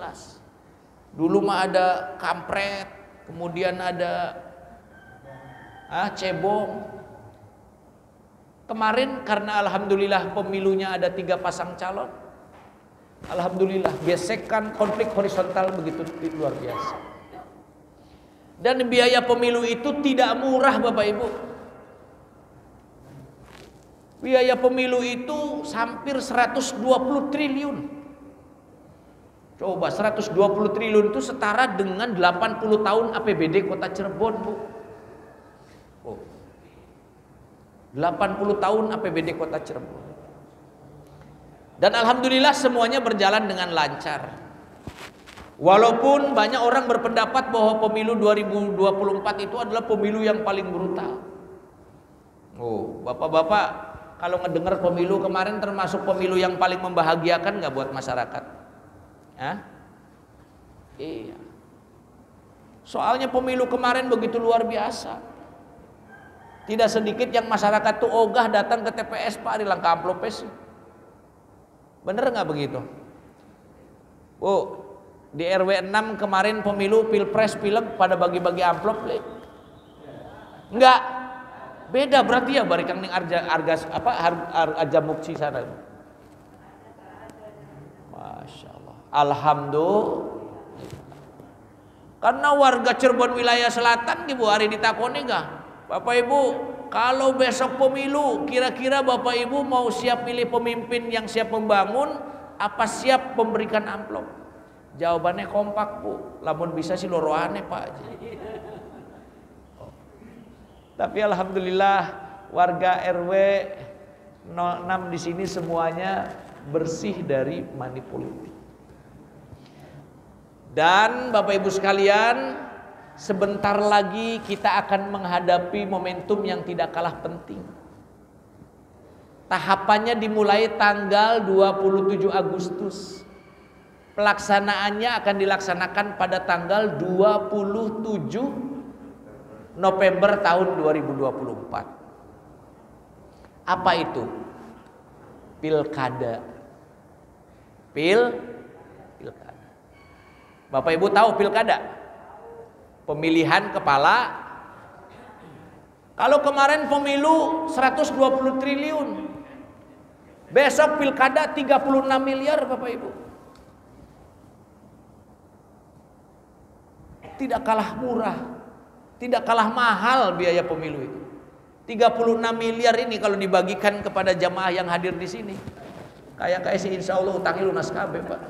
Dulu mah ada kampret, kemudian ada cebong. Kemarin karena alhamdulillah pemilunya ada 3 pasang calon. Alhamdulillah gesekan konflik horizontal begitu luar biasa. Dan biaya pemilu itu tidak murah Bapak Ibu. Biaya pemilu itu hampir 120 triliun. Coba 120 triliun itu setara dengan 80 tahun APBD Kota Cirebon, Bu. 80 tahun APBD Kota Cirebon. Dan alhamdulillah semuanya berjalan dengan lancar. Walaupun banyak orang berpendapat bahwa pemilu 2024 itu adalah pemilu yang paling brutal. Bapak-bapak, kalau ngedengar pemilu kemarin termasuk pemilu yang paling membahagiakan nggak buat masyarakat? Iya. Soalnya pemilu kemarin begitu luar biasa. Tidak sedikit yang masyarakat tuh ogah datang ke TPS, Pak, hilang ke amplopes. Bener nggak begitu? Oh, di RW 6 kemarin pemilu pilpres pilek pada bagi-bagi amplop. Enggak. Beda berarti ya barikan ning harga mukci sana. Masya Allah. Alhamdulillah. Karena warga Cirebon wilayah selatan Ibu hari ditakoni enggak? Bapak Ibu, kalau besok pemilu, kira-kira Bapak Ibu mau siap pilih pemimpin yang siap membangun, apa siap memberikan amplop? Jawabannya kompak, Bu. Lamun bisa sih loroane, Pak. Tapi alhamdulillah warga RW 06 di sini semuanya bersih dari money politik. Dan Bapak Ibu sekalian, sebentar lagi kita akan menghadapi momentum yang tidak kalah penting. Tahapannya dimulai tanggal 27 Agustus. Pelaksanaannya akan dilaksanakan pada tanggal 27 November tahun 2024. Apa itu? Pilkada. Pilkada. Bapak Ibu tahu pilkada? Pemilihan kepala. Kalau kemarin pemilu 120 triliun. Besok pilkada 36 miliar Bapak Ibu. Tidak kalah murah, tidak kalah mahal biaya pemilu itu. 36 miliar ini kalau dibagikan kepada jamaah yang hadir di sini, kayak sih insya Allah utangnya lunas kabeh, Pak.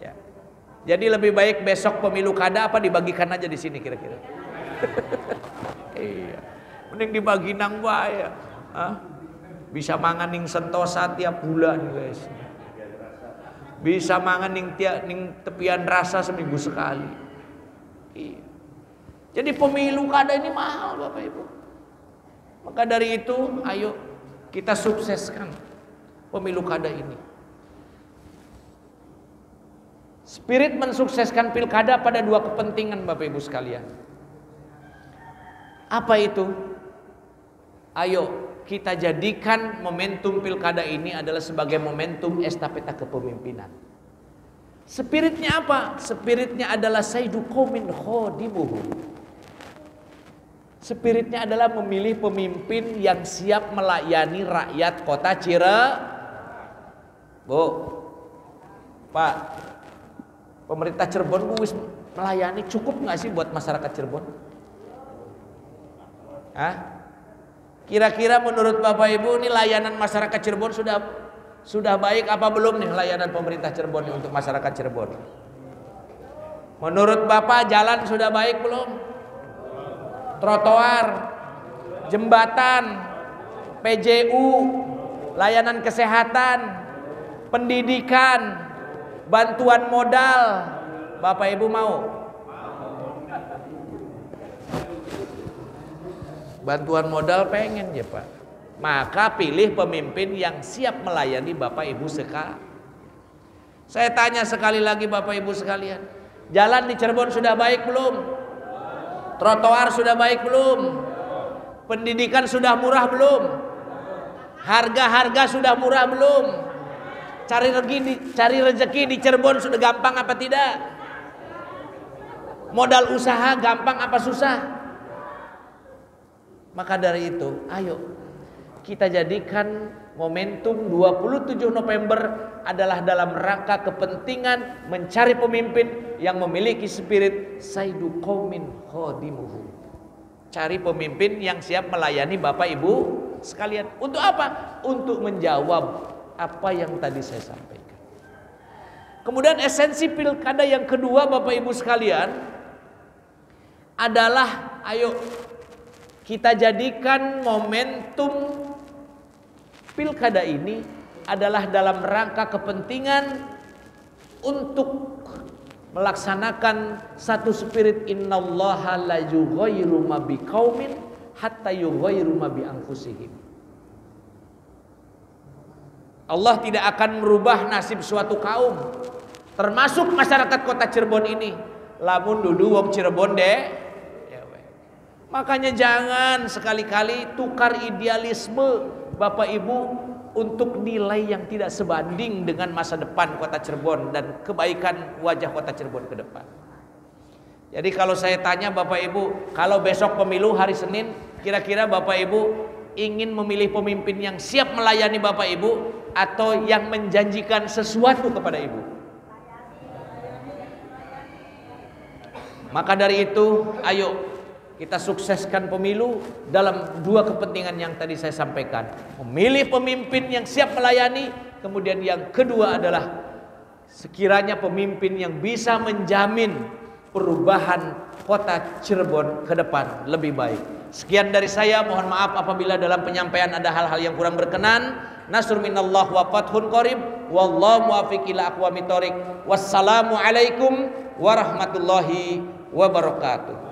Ya. Jadi lebih baik besok pemilu kada apa dibagikan aja di sini kira-kira. Iya. Mending dibagi nang wae. Bisa mangan ning sentosa tiap bulan, guys. Bisa mangan ning tepian rasa seminggu sekali. Iya. Jadi pemilu kada ini mahal Bapak Ibu. Maka dari itu ayo kita sukseskan pemilu kada ini. Spirit mensukseskan pilkada pada dua kepentingan Bapak Ibu sekalian. Apa itu? Ayo kita jadikan momentum pilkada ini adalah sebagai momentum estafeta kepemimpinan. Spiritnya apa? Spiritnya adalah sayyidu qaumin khadimuhu. Spiritnya adalah memilih pemimpin yang siap melayani rakyat kota Cirebon. Bu, Pak, pemerintah Cirebon wis melayani cukup nggak sih buat masyarakat Cirebon? Kira-kira menurut Bapak Ibu ini layanan masyarakat Cirebon sudah baik apa belum nih layanan pemerintah Cirebon untuk masyarakat Cirebon? Menurut Bapak jalan sudah baik belum? Trotoar, jembatan, PJU, layanan kesehatan, pendidikan, bantuan modal, Bapak Ibu mau? Bantuan modal pengen ya Pak. Maka pilih pemimpin yang siap melayani Bapak Ibu sekalian. Saya tanya sekali lagi Bapak Ibu sekalian, jalan di Cirebon sudah baik belum? Trotoar sudah baik belum? Pendidikan sudah murah belum? Harga-harga sudah murah belum? Cari rezeki di Cirebon sudah gampang apa tidak? Modal usaha gampang apa susah? Maka dari itu, ayo kita jadikan momentum 27 November adalah dalam rangka kepentingan mencari pemimpin yang memiliki spirit sayyidu qaumin khadimuhu. Cari pemimpin yang siap melayani Bapak Ibu sekalian. Untuk apa? Untuk menjawab apa yang tadi saya sampaikan. Kemudian esensi pilkada yang kedua Bapak Ibu sekalian adalah ayo kita jadikan momentum pilkada ini adalah dalam rangka kepentingan untuk melaksanakan satu spirit innallaha la yughayyiru ma biqaumin hatta yughayyiru ma bi anfusihim. Allah tidak akan merubah nasib suatu kaum, termasuk masyarakat kota Cirebon ini. Lamun dudu wong Cirebon deh. Makanya jangan sekali-kali tukar idealisme Bapak Ibu untuk nilai yang tidak sebanding dengan masa depan kota Cirebon dan kebaikan wajah kota Cirebon ke depan. Jadi kalau saya tanya Bapak Ibu, kalau besok pemilu hari Senin, kira-kira Bapak Ibu ingin memilih pemimpin yang siap melayani Bapak Ibu atau yang menjanjikan sesuatu kepada Ibu? Maka dari itu, ayo kita sukseskan pemilu dalam dua kepentingan yang tadi saya sampaikan. Memilih pemimpin yang siap melayani, kemudian yang kedua adalah sekiranya pemimpin yang bisa menjamin perubahan kota Cirebon ke depan lebih baik. Sekian dari saya, mohon maaf apabila dalam penyampaian ada hal-hal yang kurang berkenan. Nasrun minallah wa fathun qarib, wallahu muwaffiq ila aqwamit thoriq. Wassalamu alaikum warahmatullahi wabarakatuh.